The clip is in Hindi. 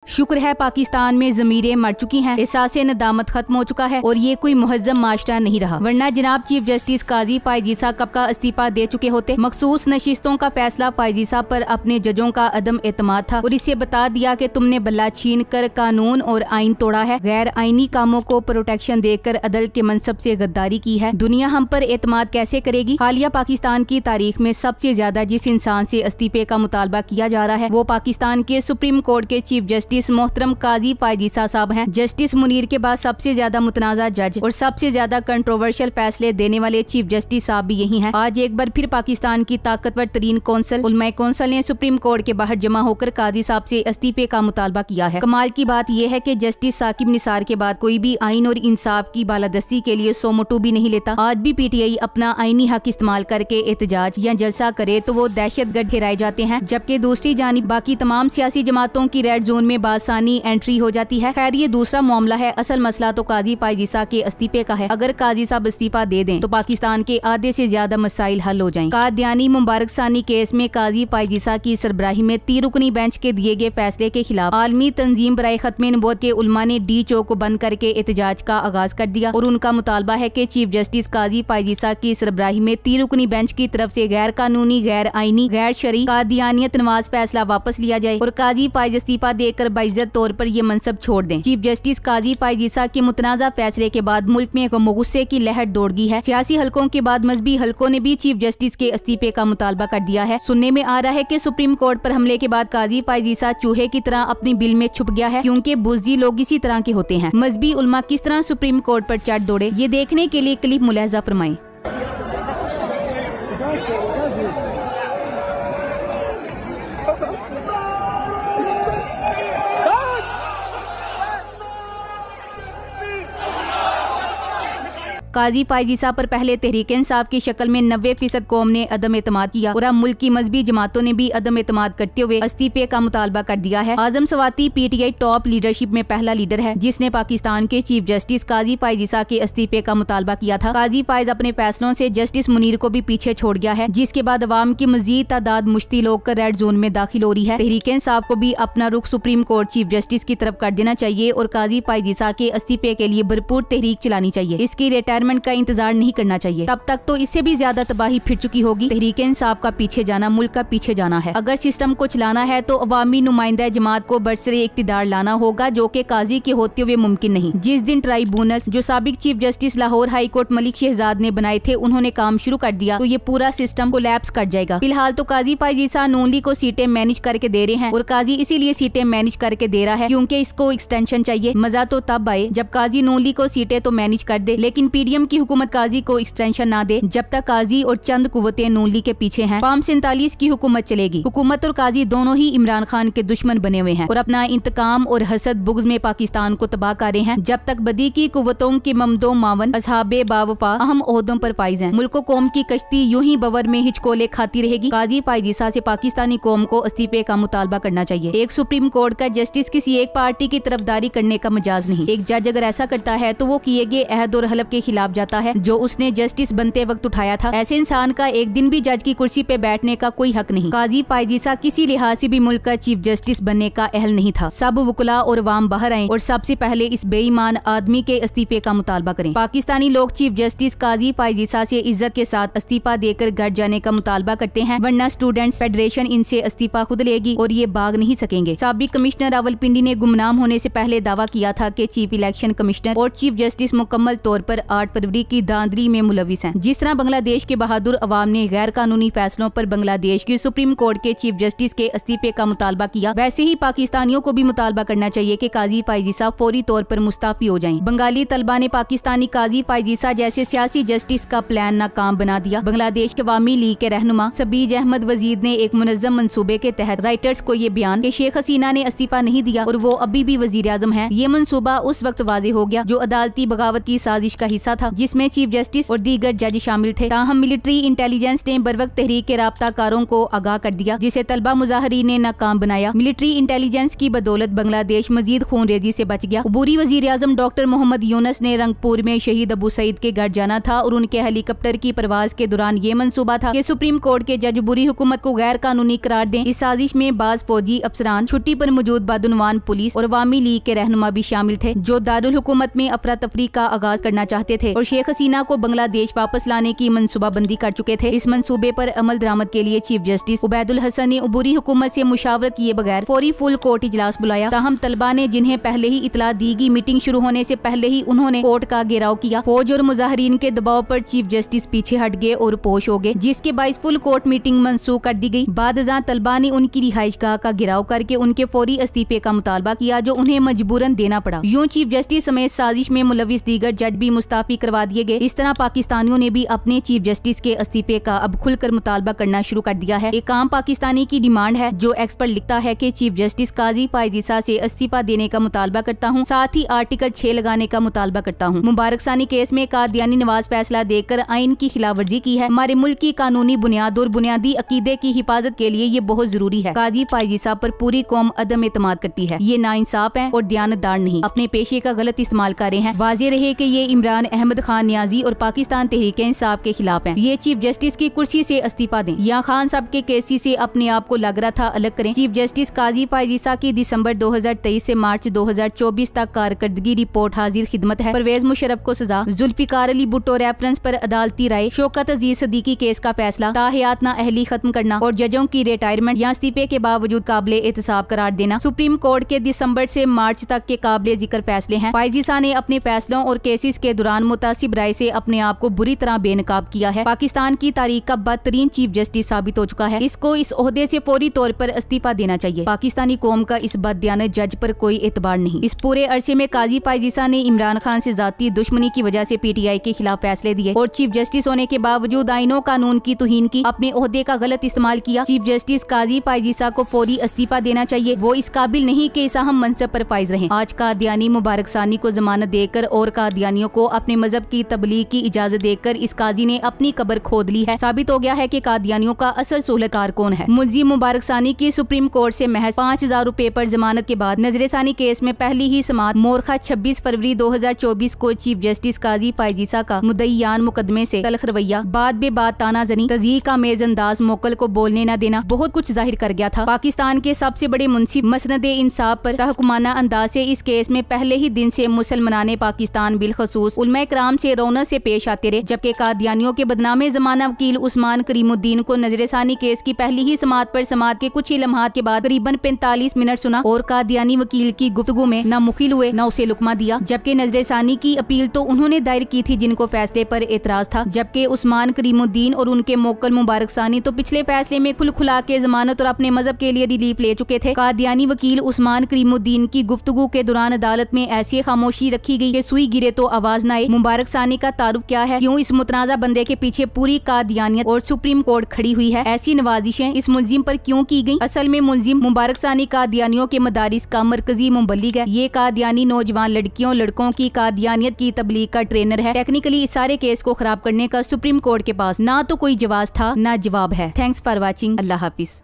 शुक्र है पाकिस्तान में ज़मीरें मर चुकी हैं, एहसास-ए नदामत खत्म हो चुका है और ये कोई मुहज्जम माशरा नहीं रहा, वरना जनाब चीफ जस्टिस काजी फायज़ ईसा कब का इस्तीफा दे चुके होते। मखसूस नशिस्तों का फैसला फायज़ ईसा पर अपने जजों का अदम एतमाद था और इससे बता दिया कि तुमने बल्ला छीन कर कानून और आइन तोड़ा है, गैर आइनी कामों को प्रोटेक्शन देकर अदल के मनसब से गद्दारी की है। दुनिया हम पर एतमाद कैसे करेगी? हालिया पाकिस्तान की तारीख में सबसे ज्यादा जिस इंसान से इस्तीफे का मुतालबा किया जा रहा है वो पाकिस्तान के सुप्रीम कोर्ट के चीफ जस्टिस मोहतरम काजी फायज़ ईसा साहब हैं। जस्टिस मुनीर के बाद सबसे ज्यादा मुतनाज़ा जज और सबसे ज्यादा कंट्रोवर्शियल फैसले देने वाले चीफ जस्टिस साहब भी यही हैं। आज एक बार फिर पाकिस्तान की ताकतवर तरीन कौंसल उलमाए कौंसल ने सुप्रीम कोर्ट के बाहर जमा होकर काजी साहब से इस्तीफे का मुतालबा किया है। कमाल की बात यह है कि जस्टिस साकिब निसार के बाद कोई भी आइन और इंसाफ की बालादस्ती के लिए सोमोटू भी नहीं लेता। आज भी पीटीआई अपना आइनी हक इस्तेमाल करके एहतजाज या जलसा करे तो वो दहशतगर्द ठहराए जाते हैं, जबकि दूसरी जानिब बाकी तमाम सियासी जमातों की रेड जोन में बासानी एंट्री हो जाती है। खैर ये दूसरा मामला है, असल मसला तो काजी फायज़ ईसा के इस्तीफे का है। अगर काजी साहब इस्तीफा दे दें तो पाकिस्तान के आधे से ज्यादा मसाइल हल हो जाएं। कादियानी मुबारक सानी केस में काजी फायज़ ईसा की सरबराही में 3 रुकनी बेंच के दिए गए फैसले के खिलाफ आलमी तंजीम बराए खत्मे नबूवत के उलमा ने डी चौक को बंद करके एहतजाज का आगाज कर दिया और उनका मुतालबा है कि चीफ जस्टिस काजी फायज़ ईसा की सरबराही में 3 रुकनी बेंच की तरफ से गैर कानूनी, गैर आइनी, गैर शरई कादियानियत नवाज फैसला वापस लिया जाए और काजी फायज़ इस्तीफा देकर बाइज्जत तौर पर ये मनसब छोड़ दें। चीफ जस्टिस काजी फायज़ ईसा के मुतनाज़ा फैसले के बाद मुल्क में गुस्से की लहर दौड़ गई है। सियासी हलकों के बाद मजहबी हलकों ने भी चीफ जस्टिस के इस्तीफे का मुतालबा कर दिया है। सुनने में आ रहा है कि सुप्रीम कोर्ट पर हमले के बाद काजी फायज़ ईसा चूहे की तरह अपनी बिल में छुप गया है, क्योंकि बुज़दी लोग इसी तरह के होते हैं। मजहबी उलमा किस तरह सुप्रीम कोर्ट पर चढ़ दौड़े, ये देखने के लिए क्लिप मुलाहजा फरमाएं। काजी फायज़ ईसा पर पहले तहरीक इंसाफ की शक्ल में 90% कौम ने अदम एतमाद किया और अब मुल्क की मजहबी जमातों ने भी अदम एतमाद करते हुए इस्तीफे का मुतालबा कर दिया है। आजम सवाती पीटीआई टॉप लीडरशिप में पहला लीडर है जिसने पाकिस्तान के चीफ जस्टिस काजी फायज़ ईसा के इस्तीफे का मुतालबा किया था। काजी फायज़ अपने फैसलों से जस्टिस मुनीर को भी पीछे छोड़ गया है, जिसके बाद अवाम की मजीद तादाद मुश्तिल होकर रेड जोन में दाखिल हो रही है। तहरीक इंसाफ को भी अपना रुख सुप्रीम कोर्ट चीफ जस्टिस की तरफ कर देना चाहिए और काजी फायज़ ईसा के इस्तीफे के लिए भरपूर तहरीक चलानी चाहिए। इसकी रिटायरमेंट का इंतजार नहीं करना चाहिए, तब तक तो इससे भी ज्यादा तबाही फिर चुकी होगी। तहरीक इंसाफ का पीछे जाना मुल्क का पीछे जाना है। अगर सिस्टम को चलाना है तो अवामी नुमाइंदा जमात को बरसरे इक्तिदार लाना होगा, जो कि काजी के होते हुए मुमकिन नहीं। जिस दिन ट्राइब्यूनल्स जो साबिक chief justice Lahore high court Malik Shahzad ने बनाए थे उन्होंने काम शुरू कर दिया तो ये पूरा सिस्टम कोलैप्स कर जाएगा। फिलहाल तो काजी फायज़ ईसा नून लीग को सीटें मैनेज करके दे रहे हैं और काजी इसीलिए सीटें मैनेज करके दे रहा है क्योंकि इसको एक्सटेंशन चाहिए। मजा तो तब आए जब काजी नून लीग को सीटें तो मैनेज कर दे, लेकिन पीडीएम की हुकूमत काजी को एक्सटेंशन ना दे। जब तक काजी और चंद कुव्वतें नून लीग के पीछे हैं, फॉर्म 47 की हुकूमत चलेगी। हुकूमत और काजी दोनों ही इमरान खान के दुश्मन बने हुए हैं और अपना इंतकाम और हसद बुग़्ज़ में पाकिस्तान को तबाह कर रहे हैं। जब तक बदी की कुव्वतों के ममदो मावन असहाबे बावफा अहम ओहदों पर फाइज हैं, मुल्क कौम की कश्ती यूं ही बवर में हिचकोले खाती रहेगी। काजी फायज़ ईसा से पाकिस्तानी कौम को इस्तीफे का मुतालबा करना चाहिए। एक सुप्रीम कोर्ट का जस्टिस किसी एक पार्टी की तरफदारी करने का मजाज नहीं। एक जज अगर ऐसा करता है तो वो किए गए अहद और हलफ के खिलाफ जाता है जो उसने जस्टिस बनते वक्त उठाया था। ऐसे इंसान का एक दिन भी जज की कुर्सी पे बैठने का कोई हक नहीं। काजी फायज़ ईसा किसी लिहाज से भी मुल्क का चीफ जस्टिस बनने का अहल नहीं था। सब वकला और अवाम बाहर आए और सबसे पहले इस बेईमान आदमी के इस्तीफे का मुतालबा करें। पाकिस्तानी लोग चीफ जस्टिस काजी फायज़ ईसा से इज्जत के साथ इस्तीफा देकर घर जाने का मुतालबा करते हैं, वरना स्टूडेंट्स फेडरेशन इनसे इस्तीफा खुद लेगी और ये भाग नहीं सकेंगे। साबिक कमिश्नर रावलपिंडी ने गुमनाम होने से पहले दावा किया था कि चीफ इलेक्शन कमिश्नर और चीफ जस्टिस मुकम्मल तौर पर 8 फरवरी की धांधली में मुलविस हैं। जिस तरह बांग्लादेश के बहादुर अवाम ने गैर कानूनी फैसलों पर बांग्लादेश की सुप्रीम कोर्ट के चीफ जस्टिस के इस्तीफे का मुतालबा किया, वैसे ही पाकिस्तानियों को भी मुतालबा करना चाहिए कि काजी फायज़ ईसा फौरी तौर पर मुस्ताफी हो जाएं। बंगाली तलबा ने पाकिस्तानी काजी फायज़ ईसा जैसे सियासी जस्टिस का प्लान नाकाम बना दिया। बांग्लादेश अवामी लीग के रहनुमा सबीज अहमद वजीद ने एक मुनज़्ज़म मंसूबे के तहत राइटर्स को ये बयान कि शेख हसीना ने इस्तीफा नहीं दिया और वो अभी भी वजीर आज़म है, ये मंसूबा उस वक्त वाज़ेह हो गया जो अदालती बगावत की साजिश का हिस्सा था, जिसमें चीफ जस्टिस और दीगर जज शामिल थे। ताहम मिलिट्री इंटेलिजेंस ने बरवक्त तहरीक के राब्ताकारों को आगाह कर दिया, जिसे तलबा मुजाहरीन ने नाकाम बनाया। मिलिट्री इंटेलिजेंस की बदौलत बांग्लादेश मजीद खूनरेजी से बच गया। अबूरी वजीर आजम डॉक्टर मोहम्मद यूनुस ने रंगपुर में शहीद अबू सईद के घर जाना था और उनके हेलीकॉप्टर की परवाज के दौरान ये मंसूबा था कि सुप्रीम कोर्ट के जज बुरी हुकूमत को गैर कानूनी करार दें। इस साजिश में बाज फौजी अफसरान, छुट्टी पर मौजूद बदउनवान पुलिस और अवामी लीग के रहनुमा भी शामिल थे, जो दारुल हुकूमत में अफरा तफरी का आगाज करना चाहते थे और शेख हसीना को बांग्लादेश वापस लाने की मंसूबाबंदी कर चुके थे। इस मंसूबे पर अमल दरामद के लिए चीफ जस्टिस उबैदुल हसन ने अबूरी हुकूमत से मुशावरत किए बगैर फौरी फुल कोर्ट इजलास बुलाया। ताहम तलबा ने, जिन्हें पहले ही इतला दी गई, मीटिंग शुरू होने से पहले ही उन्होंने कोर्ट का घेराव किया। फौज और मुजाहरीन के दबाव पर चीफ जस्टिस पीछे हट गए और पोश हो गए, जिसके बाइस फुल कोर्ट मीटिंग मंसूख कर दी गई। बाद अज़ां तलबा ने उनकी रिहाइशगाह का घेराव करके उनके फौरी इस्तीफे का मुतालबा किया, जो उन्हें मजबूरन देना पड़ा। यूं चीफ जस्टिस समेत साजिश में मुलविस दीगर जज भी मुस्ताफी करवा दिए गए। इस तरह पाकिस्तानियों ने भी अपने चीफ जस्टिस के इस्तीफे का अब खुलकर मुतालबा करना शुरू कर दिया है। एक आम पाकिस्तानी की डिमांड है, जो एक्सपर्ट लिखता है कि चीफ जस्टिस काजी फायज ईसा से इस्तीफा देने का मुतालबा करता हूँ, साथ ही आर्टिकल 6 लगाने का मुतालबा करता हूँ। मुबारक सानी केस में कादियानी नवाज फैसला देकर आइन की खिलाफवर्जी की है। हमारे मुल्क की कानूनी बुनियाद और बुनियादी अकीदे की हिफाजत के लिए ये बहुत जरूरी है। काजी फायज ईसा पर पूरी कौम अदम एतमाद करती है। ये नाइंसाफ है और दयानतदार नहीं, अपने पेशे का गलत इस्तेमाल कर रहे हैं। वाज़ेह रहे कि ये इमरान अहमद खान नियाजी और पाकिस्तान तहरीक इंसाफ के खिलाफ है। ये चीफ जस्टिस की कुर्सी से इस्तीफा दें या खान साहब के केसी से अपने आप को लग रहा था अलग करें। चीफ जस्टिस काजी फायज ईसा की दिसंबर 2023 से मार्च 2024 तक कारकर्दगी रिपोर्ट हाजिर खिदमत है। परवेज मुशर्रफ को सजा, जुल्फिकार अली भुट्टो रेफरेंस पर अदालती राय, शौकत अजीज सदीकी केस का फैसला, ताहयात ना अहली खत्म करना और जजों की रिटायरमेंट या इस्तीफे के बावजूद काबिल एहतसाब करार देना सुप्रीम कोर्ट के दिसंबर से मार्च तक के काबिल जिक्र फैसले हैं। फायज ईसा ने अपने फैसलों और केसेस के दौरान मुतासिब राय से अपने आप को बुरी तरह बेनकाब किया है। पाकिस्तान की तारीख का बदतरीन चीफ जस्टिस साबित हो चुका है। इसको इस ओहदे से फौरी तौर पर इस्तीफा देना चाहिए। पाकिस्तानी कौम का इस बददियानत जज पर कोई एतबार नहीं। इस पूरे अरसे में काजी फायज ईसा ने इमरान खान से जाती दुश्मनी की वजह से PTI के खिलाफ फैसले दिए और चीफ जस्टिस होने के बावजूद आइनों कानून की तौहीन की, अपने ओहदे का गलत इस्तेमाल किया। चीफ जस्टिस काजी फायज ईसा को फौरी इस्तीफा देना चाहिए। वो इस काबिल नहीं कि इस अहम मनसब पर फाइज रहे। आज कादियानी मुबारक सानी को जमानत देकर और कादियानियों को अपने मजहब की तबलीग की इजाजत देकर इस काजी ने अपनी कब्र खोद ली है। साबित हो गया है कि कादियानियों का असल सहूलतकार कौन है। मुलजिम मुबारक सानी की सुप्रीम कोर्ट से महज 5000 रुपए पर जमानत के बाद नजर सानी केस में पहली ही समाअत मोरखा 26 फरवरी 2024 को चीफ जस्टिस काजी फायज ईसा का मुद्दईयान मुकदमे से तल्ख रवैया, बात बे बात तानाजनी, तज़यीक़ का मेज अंदाज, मोकल को बोलने न देना बहुत कुछ जाहिर कर गया था। पाकिस्तान के सबसे बड़े मुंसिफ मसनदे इंसाफ पर तहकुमाना अंदाज से इस केस में पहले ही दिन से मुसलमानाने पाकिस्तान बिलखसूस उलमा इकराम से रौनक से पेश आते रहे, जबकि कादियानियों के बदनामे जमाना वकील उस्मान करीमुद्दीन को नजर सानी केस की पहली ही समाअत पर समाअत के कुछ ही लम्हात के बाद करीबन 45 मिनट सुना और कादियानी वकील की गुफ्तगू में न मुखिल हुए न उसे लुकमा दिया। जबकि नजर सानी की अपील तो उन्होंने दायर की थी जिनको फैसले पर एतराज था, जबकि उस्मान करीमुद्दीन और उनके मोक्कल मुबारक सानी तो पिछले फैसले में खुल खुला के जमानत और अपने मजहब के लिए रिलीफ ले चुके थे। कादियानी वकील उस्मान करीमुद्दीन की गुफ्तगू के दौरान अदालत में ऐसी खामोशी रखी गई कि सुई गिरे तो आवाज न आए। मुबारक सानी का तारुफ क्या है, क्यों इस मुतनाज़ा बंदे के पीछे पूरी कादियानियत और सुप्रीम कोर्ट खड़ी हुई है, ऐसी नवाजिशें इस मुलजिम पर क्यों की गई। असल में मुलजिम मुबारक सानी कादियानियों के मदारिस का मरकजी मुबल्लिग है। ये कादियानी नौजवान लड़कियों लड़कों की कादियानियत की तबलीग का ट्रेनर है। टेक्निकली इस सारे केस को खराब करने का सुप्रीम कोर्ट के पास ना तो कोई जवाब था ना जवाब है। Thanks for watching. Allah Hafiz.